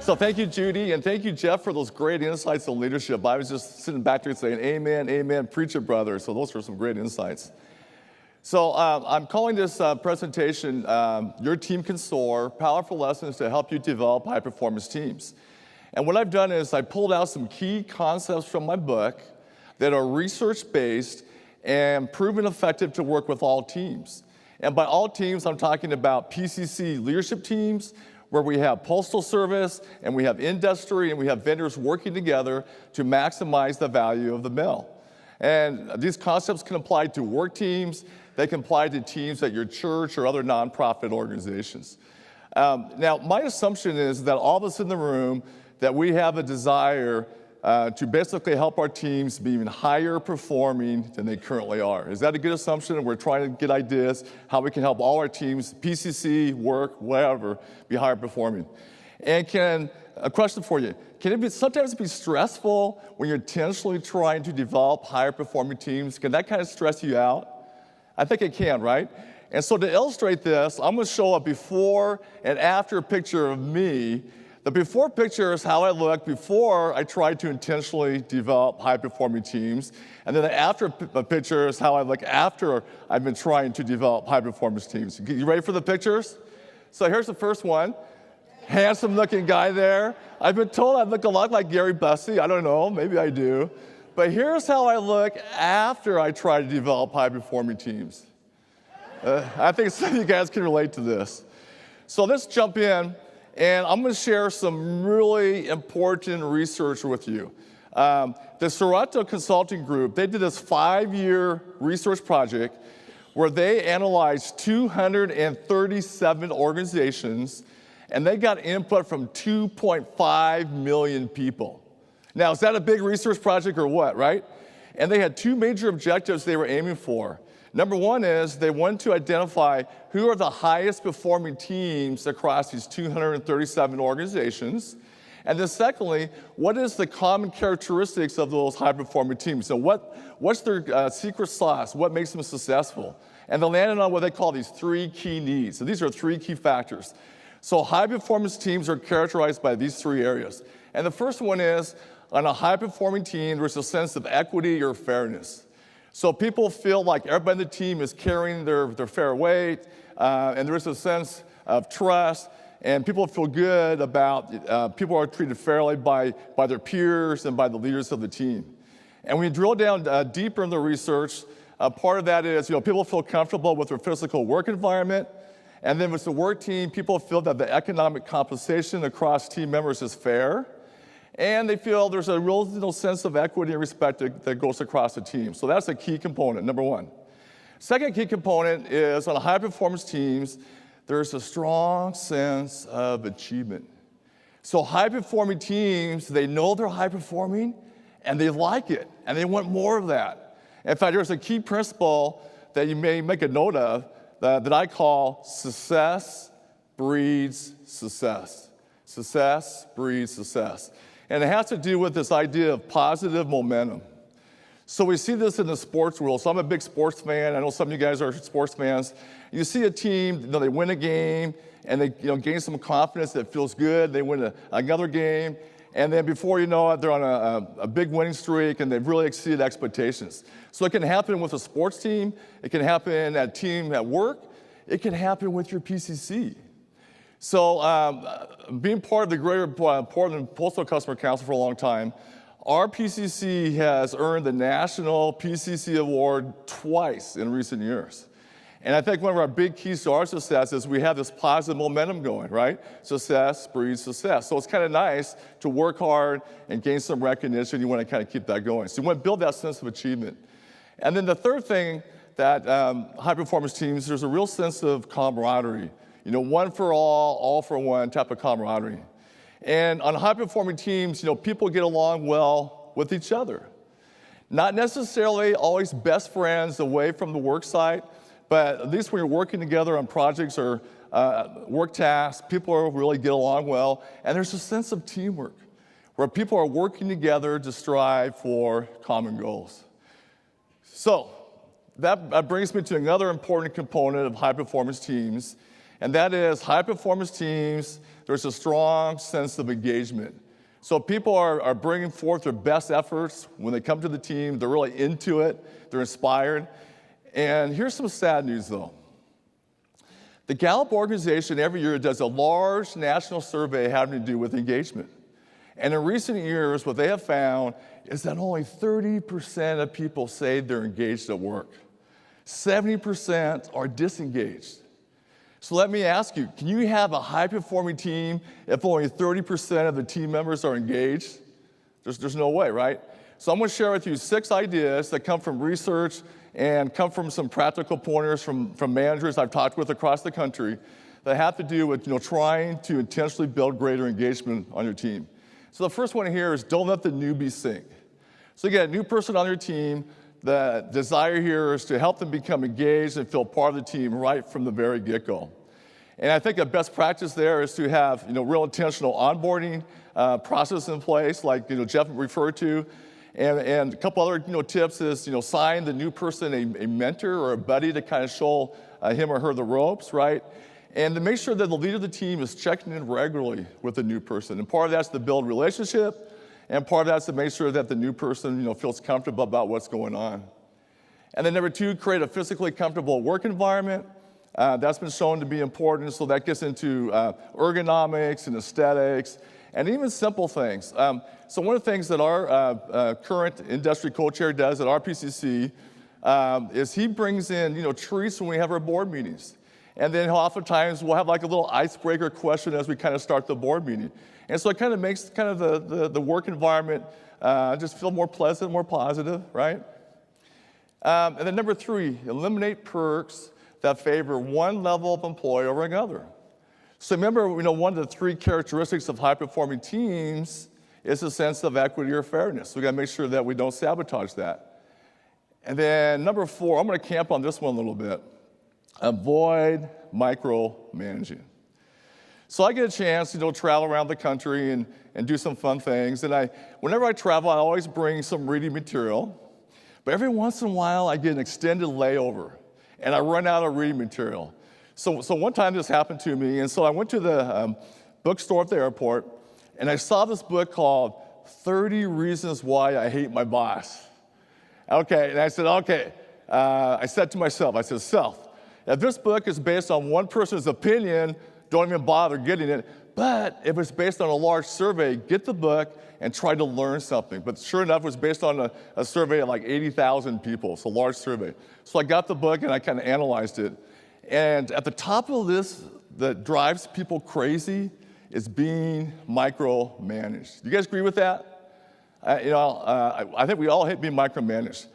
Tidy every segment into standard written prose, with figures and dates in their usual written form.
So thank you, Judy, and thank you, Jeff, for those great insights on leadership. I was just sitting back there saying, amen, amen, preach it, brother. So those were some great insights. So I'm calling this presentation, Your Team Can Soar, Powerful Lessons to Help You Develop High-Performance Teams. And what I've done is I pulled out some key concepts from my book that are research-based and proven effective to work with all teams. And by all teams, I'm talking about PCC leadership teams, where we have postal service, and we have industry, and we have vendors working together to maximize the value of the mail. And these concepts can apply to work teams. They can apply to teams at your church or other nonprofit organizations. Now, my assumption is that all of us in the room, that we have a desire to basically help our teams be even higher performing than they currently are. Is that a good assumption? And we're trying to get ideas how we can help all our teams, PCC, work, whatever, be higher performing. And a question for you, can it sometimes be stressful when you're intentionally trying to develop higher performing teams? Can that kind of stress you out? I think it can, right? And so to illustrate this, I'm gonna show a before and after picture of me. The before picture is how I looked before I tried to intentionally develop high-performing teams. And then the after picture is how I look after I've been trying to develop high-performance teams. You ready for the pictures? So here's the first one. Handsome-looking guy there. I've been told I look a lot like Gary Busey. I don't know, maybe I do. But here's how I look after I try to develop high-performing teams. I think some of you guys can relate to this. So let's jump in. And I'm going to share some really important research with you. The Soar Consulting Group, they did this 5-year research project where they analyzed 237 organizations, and they got input from 2.5 million people. Now, is that a big research project or what, right? And they had two major objectives they were aiming for. Number one is they wanted to identify who are the highest performing teams across these 237 organizations. And then secondly, what is the common characteristics of those high performing teams? So what's their secret sauce? What makes them successful? And they landed on what they call these 3 key needs. So these are 3 key factors. So high performance teams are characterized by these 3 areas. And the first one is, on a high performing team, there's a sense of equity or fairness. So people feel like everybody on the team is carrying their fair weight, and there is a sense of trust, and people feel good about people are treated fairly by their peers and by the leaders of the team. And when you drill down deeper in the research, part of that is people feel comfortable with their physical work environment, and then with the work team, people feel that the economic compensation across team members is fair. And they feel there's a real sense of equity and respect that goes across the team. So that's a key component, number one. Second key component is on high-performance teams, there's a strong sense of achievement. So high-performing teams, they know they're high-performing, and they like it, and they want more of that. In fact, there's a key principle that you may make a note of that I call success breeds success. Success breeds success. And it has to do with this idea of positive momentum. So we see this in the sports world. So I'm a big sports fan. I know some of you guys are sports fans. You see a team, they win a game, and they gain some confidence that feels good. They win another game, and then before you know it, they're on a big winning streak, and they've really exceeded expectations. So it can happen with a sports team. It can happen at a team at work. It can happen with your PCC. So being part of the Greater Portland Postal Customer Council for a long time, our PCC has earned the National PCC Award twice in recent years. And I think one of our big keys to our success is we have this positive momentum going, right? Success breeds success. So it's kind of nice to work hard and gain some recognition. You want to kind of keep that going. So you want to build that sense of achievement. And then the third thing that high-performance teams, there's a real sense of camaraderie. One for all for one type of camaraderie. And on high-performing teams, people get along well with each other. Not necessarily always best friends away from the work site, but at least when you're working together on projects or work tasks, people really get along well. And there's a sense of teamwork where people are working together to strive for common goals. So that brings me to another important component of high-performance teams. And that is high-performance teams, there's a strong sense of engagement. So people are bringing forth their best efforts. When they come to the team, they're really into it, they're inspired. And here's some sad news, though. The Gallup organization every year does a large national survey having to do with engagement. And in recent years, what they have found is that only 30% of people say they're engaged at work. 70% are disengaged. So let me ask you, can you have a high-performing team if only 30% of the team members are engaged? There's no way, right? So I'm going to share with you 6 ideas that come from research and come from some practical pointers from managers I've talked with across the country that have to do with trying to intentionally build greater engagement on your team. So the first one here is don't let the newbies sink. So you get a new person on your team. The desire here is to help them become engaged and feel part of the team right from the very get-go. And I think a best practice there is to have real intentional onboarding process in place, like Jeff referred to. And a couple other tips is sign the new person a mentor or a buddy to kind of show him or her the ropes, right? And to make sure that the leader of the team is checking in regularly with the new person. And part of that's to build relationship, and part of that's to make sure that the new person feels comfortable about what's going on. And then number 2, create a physically comfortable work environment. That's been shown to be important, so that gets into ergonomics and aesthetics, and even simple things. So one of the things that our current industry co-chair does at RPCC is he brings in treats when we have our board meetings. And then oftentimes we'll have like a little icebreaker question as we kind of start the board meeting. And so it kind of makes kind of the work environment just feel more pleasant, more positive, right? And then number 3, eliminate perks that favor one level of employee over another. So remember, one of the 3 characteristics of high-performing teams is a sense of equity or fairness. So we got to make sure that we don't sabotage that. And then number 4, I'm going to camp on this one a little bit. Avoid micromanaging. So I get a chance to travel around the country and do some fun things. And whenever I travel, I always bring some reading material. But every once in a while, I get an extended layover, and I run out of reading material. So one time this happened to me, and so I went to the bookstore at the airport, and I saw this book called 30 Reasons Why I Hate My Boss. Okay, and I said, okay. I said to myself, Self, if this book is based on one person's opinion, don't even bother getting it. But if it's based on a large survey, get the book and try to learn something. But sure enough, it was based on a survey of like 80,000 people, so a large survey. So I got the book and I kind of analyzed it. And at the top of this that drives people crazy is being micromanaged. Do you guys agree with that? I think we all hate being micromanaged.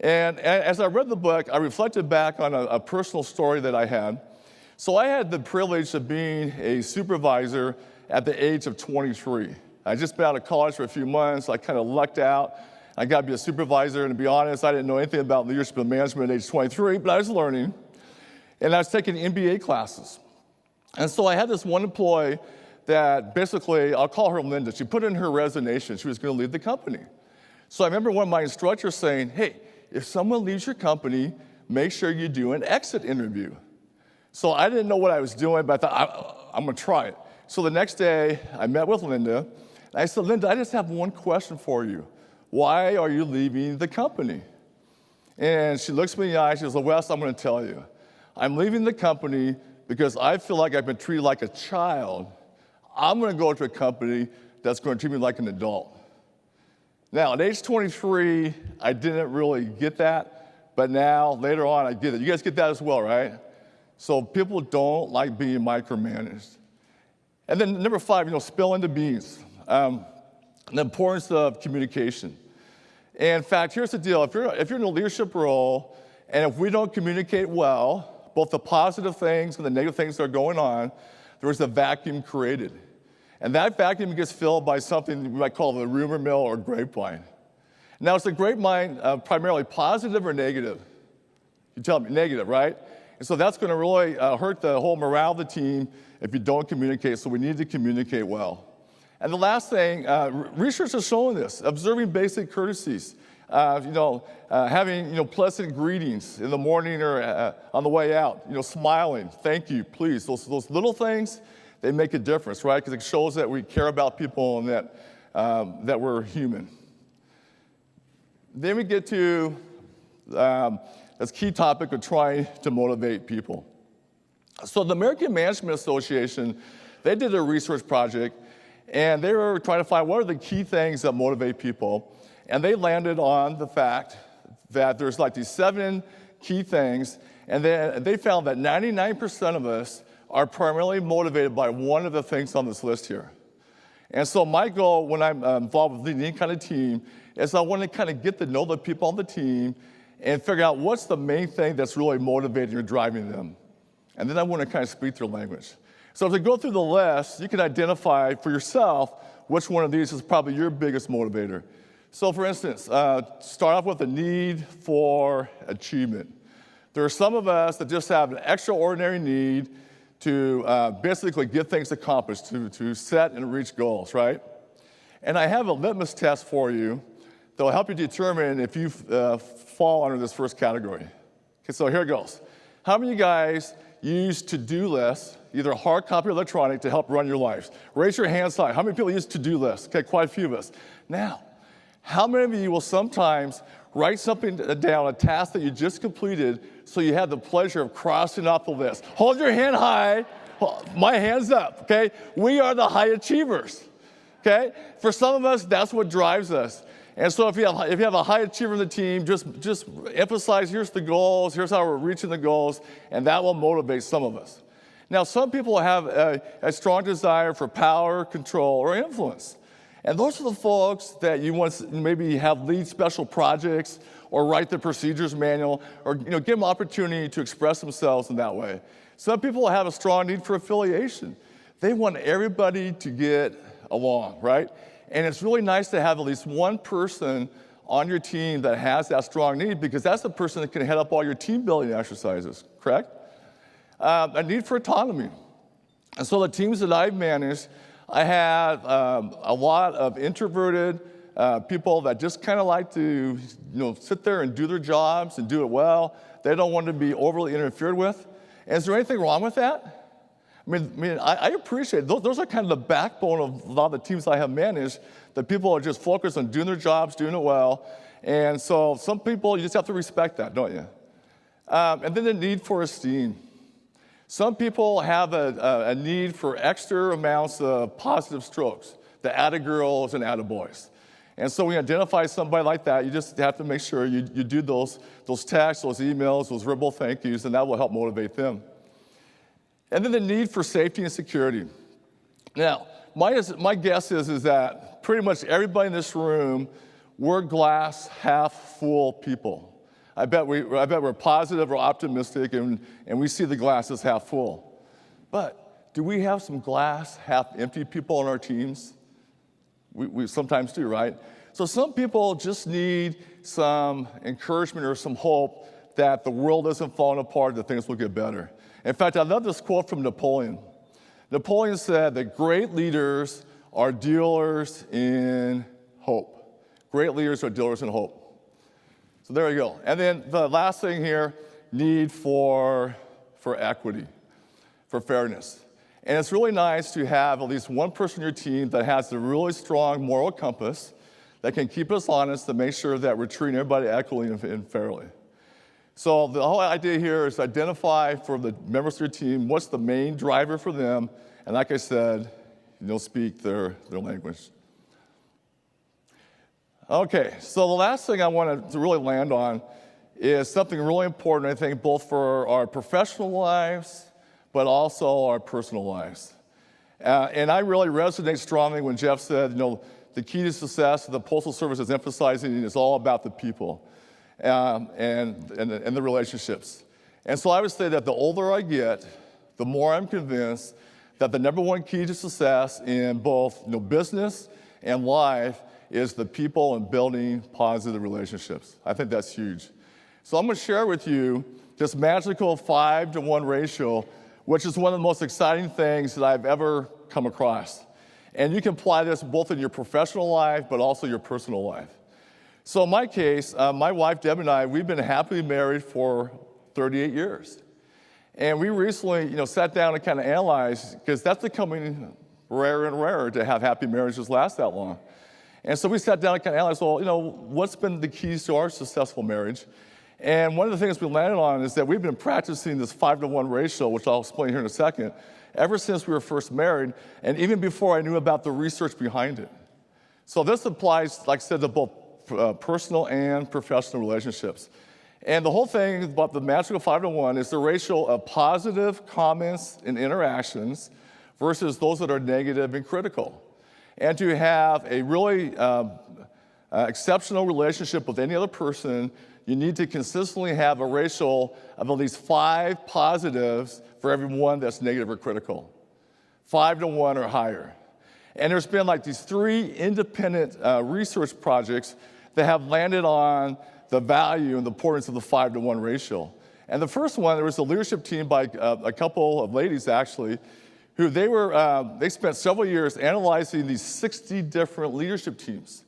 And as I read the book, I reflected back on a personal story that I had. So I had the privilege of being a supervisor at the age of 23. I just been out of college for a few months. I kind of lucked out. I got to be a supervisor, and to be honest, I didn't know anything about leadership and management at age 23, but I was learning. And I was taking MBA classes. And so I had this one employee that basically, I'll call her Linda. She put in her resignation. She was going to leave the company. So I remember one of my instructors saying, hey, if someone leaves your company, make sure you do an exit interview. So I didn't know what I was doing, but I thought, I'm going to try it. So the next day, I met with Linda. And I said, Linda, I just have one question for you. Why are you leaving the company? And she looks me in the eye. She goes, well, Wes, I'm going to tell you. I'm leaving the company because I feel like I've been treated like a child. I'm going to go to a company that's going to treat me like an adult. Now, at age 23, I didn't really get that, but now, later on, I get it. You guys get that as well, right? So people don't like being micromanaged. And then number 5, spilling the beans. The importance of communication. And in fact, here's the deal. If you're in a leadership role, and if we don't communicate well, both the positive things and the negative things that are going on, there's a vacuum created. And that vacuum gets filled by something we might call the rumor mill or grapevine. Now, is the grapevine primarily positive or negative? You tell me, negative, right? And so that's going to really hurt the whole morale of the team if you don't communicate, so we need to communicate well. And the last thing, research has shown this, observing basic courtesies. Having pleasant greetings in the morning or on the way out, smiling, thank you, please. Those little things, they make a difference, right? Because it shows that we care about people and that we're human. Then we get to this key topic of trying to motivate people. So the American Management Association, they did a research project, and they were trying to find what are the key things that motivate people. And they landed on the fact that there's like these 7 key things, and then they found that 99% of us are primarily motivated by one of the things on this list here. And so my goal when I'm involved with leading any kind of team is I want to kind of get to know the people on the team and figure out what's the main thing that's really motivating or driving them. And then I want to kind of speak their language. So as we go through the list, you can identify for yourself which one of these is probably your biggest motivator. So for instance, start off with a need for achievement. There are some of us that just have an extraordinary need to basically get things accomplished, to set and reach goals, right? And I have a litmus test for you that will help you determine if you fall under this first category. Okay, so here it goes. How many of you guys use to-do lists, either hard copy or electronic, to help run your lives? Raise your hands high. How many people use to-do lists? Okay, quite a few of us. Now, how many of you will sometimes write something down, a task that you just completed, so you have the pleasure of crossing off the list? Hold your hand high. My hand's up, okay? We are the high achievers, okay? For some of us, that's what drives us. And so if you have a high achiever in the team, just emphasize, here's the goals, here's how we're reaching the goals, and that will motivate some of us. Now, some people have a strong desire for power, control, or influence. And those are the folks that you want to maybe have lead special projects or write the procedures manual or give them opportunity to express themselves in that way. Some people have a strong need for affiliation. They want everybody to get along, right? And it's really nice to have at least one person on your team that has that strong need because that's the person that can head up all your team building exercises, correct? A need for autonomy. And so the teams that I've managed, I have a lot of introverted people that just kind of like to, sit there and do their jobs and do it well. They don't want to be overly interfered with. And is there anything wrong with that? I appreciate it. Those are kind of the backbone of a lot of the teams I have managed, that people are just focused on doing their jobs, doing it well. And so some people, you just have to respect that, don't you? And then the need for esteem. Some people have a need for extra amounts of positive strokes, the atta-girls and atta-boys. And so when you identify somebody like that, you just have to make sure you do those texts, those emails, those verbal thank yous, and that will help motivate them. And then the need for safety and security. Now, my guess is that pretty much everybody in this room, we're glass half full people. I bet we're positive or optimistic, and we see the glass as half full. But do we have some glass half empty people on our teams? We sometimes do, right? So some people just need some encouragement or some hope that the world isn't falling apart, that things will get better. In fact, I love this quote from Napoleon. Napoleon said that great leaders are dealers in hope. Great leaders are dealers in hope. So there you go. And then the last thing here, need for equity, for fairness. And it's really nice to have at least one person on your team that has a really strong moral compass that can keep us honest to make sure that we're treating everybody equally and fairly. So the whole idea here is identify for the members of your team what's the main driver for them, and like I said, speak their language. Okay, so the last thing I want to really land on is something really important, I think, both for our professional lives, but also our personal lives. And I really resonate strongly when Jeff said, the key to success the Postal Service is emphasizing is all about the people and the relationships. And so I would say that the older I get, the more I'm convinced that the number one key to success in both business and life is the people and building positive relationships. I think that's huge. So I'm going to share with you this magical 5-to-1 ratio, which is one of the most exciting things that I've ever come across. And you can apply this both in your professional life, but also your personal life. So in my case, my wife, Deb, and I, we've been happily married for 38 years. And we recently, sat down and kind of analyzed, because that's becoming rarer and rarer to have happy marriages last that long. And so we sat down and kind of analyzed, well, what's been the keys to our successful marriage? And one of the things we landed on is that we've been practicing this 5-to-1 ratio, which I'll explain here in a second, ever since we were first married, and even before I knew about the research behind it. So this applies, like I said, to both personal and professional relationships. And the whole thing about the magical 5-to-1 is the ratio of positive comments and interactions versus those that are negative and critical. And to have a really exceptional relationship with any other person, you need to consistently have a ratio of at least 5 positives for every one that's negative or critical. 5-to-1 or higher. And there's been like these 3 independent research projects that have landed on the value and the importance of the 5-to-1 ratio. And the first one, there was a leadership team by a couple of ladies actually, who they spent several years analyzing these 60 different leadership teams.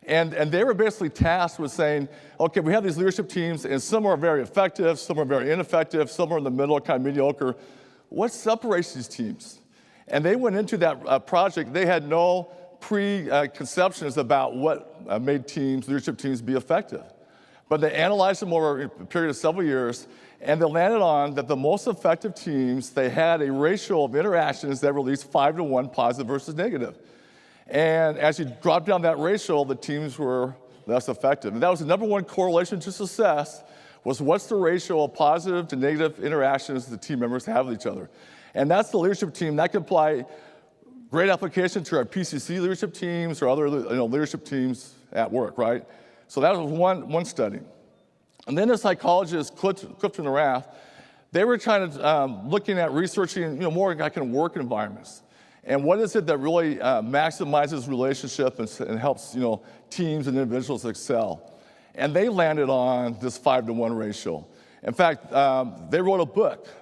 And they were basically tasked with saying, okay, we have these leadership teams, and some are very effective, some are very ineffective, some are in the middle, kind of mediocre. What separates these teams? And they went into that project, they had no preconceptions about what made leadership teams be effective. But they analyzed them over a period of several years, and they landed on that the most effective teams, they had a ratio of interactions that were at least 5-to-1 positive versus negative. And as you drop down that ratio, the teams were less effective. And that was the number one correlation to success, was what's the ratio of positive to negative interactions the team members have with each other. And that's the leadership team. That can apply great application to our PCC leadership teams or other leadership teams at work, right? So that was one study. And then the psychologist, Clifton and Rath, they were trying to, looking at researching, more like in work environments. And what is it that really maximizes relationship and helps, teams and individuals excel? And they landed on this 5-to-1 ratio. In fact, they wrote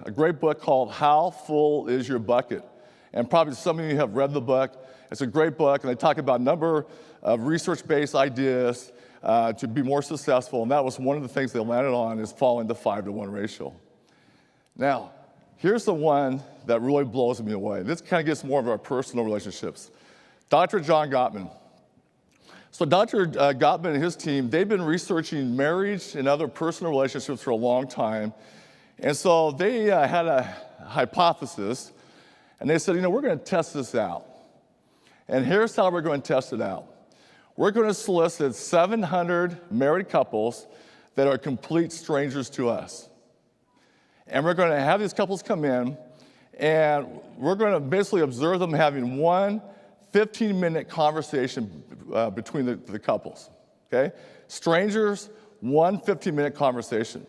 a great book called How Full Is Your Bucket? And probably some of you have read the book. It's a great book, and they talk about a number of research-based ideas to be more successful, and that was one of the things they landed on, is following the 5-to-1 ratio. Now, here's the one that really blows me away. This kind of gets more of our personal relationships. Dr. John Gottman. So Dr. Gottman and his team, they've been researching marriage and other personal relationships for a long time, and so they had a hypothesis, and they said, we're going to test this out. And here's how we're going to test it out. We're going to solicit 700 married couples that are complete strangers to us. And we're going to have these couples come in, and we're going to basically observe them having one 15-minute conversation between the couples, okay? Strangers, one 15-minute conversation.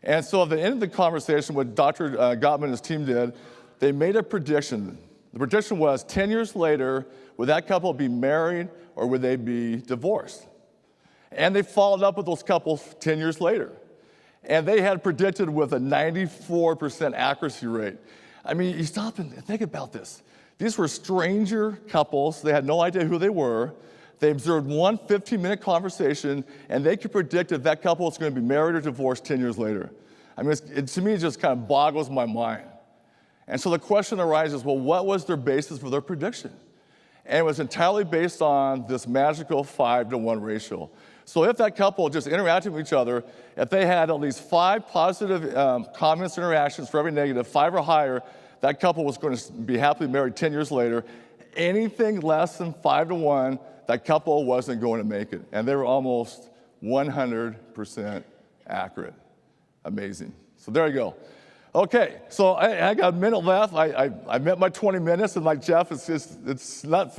And so at the end of the conversation, what Dr. Gottman and his team did, they made a prediction. The prediction was 10 years later, would that couple be married or would they be divorced? And they followed up with those couples 10 years later. And they had predicted with a 94% accuracy rate. I mean, you stop and think about this. These were stranger couples. They had no idea who they were. They observed one 15-minute conversation, and they could predict if that couple was going to be married or divorced 10 years later. I mean, to me, it just kind of boggles my mind. And so the question arises, well, what was their basis for their prediction? And it was entirely based on this magical 5-to-1 ratio. So if that couple just interacted with each other, if they had at least 5 positive comments, interactions for every negative, 5 or higher, that couple was going to be happily married 10 years later. Anything less than 5-to-1, that couple wasn't going to make it. And they were almost 100% accurate. Amazing. So there you go. Okay, so I got a minute left. I met my 20 minutes, and like Jeff, it's not,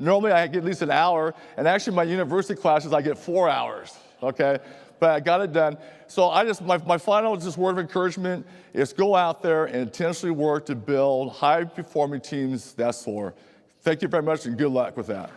normally I get at least an hour, and actually my university classes, I get 4 hours, okay? But I got it done. So my final word of encouragement is go out there and intentionally work to build high-performing teams that soar. Thank you very much, and good luck with that.